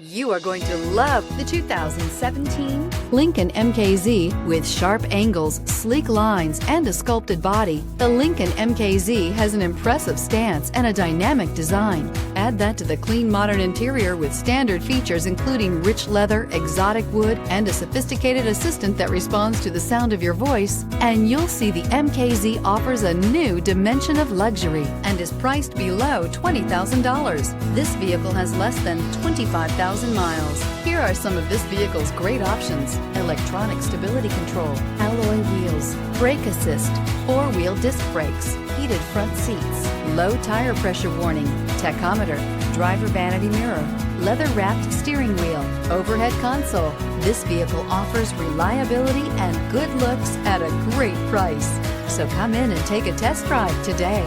You are going to love the 2017 Lincoln MKZ. With sharp angles, sleek lines, and a sculpted body, the Lincoln MKZ has an impressive stance and a dynamic design. Add that to the clean, modern interior with standard features including rich leather, exotic wood, and a sophisticated assistant that responds to the sound of your voice, and you'll see the MKZ offers a new dimension of luxury and is priced below $20,000. This vehicle has less than 25,000 miles. Here are some of this vehicle's great options: electronic stability control, alloy wheels, brake assist, four-wheel disc brakes, heated front seats, low tire pressure warning, tachometer, driver vanity mirror, leather-wrapped steering wheel, overhead console. This vehicle offers reliability and good looks at a great price. So come in and take a test drive today.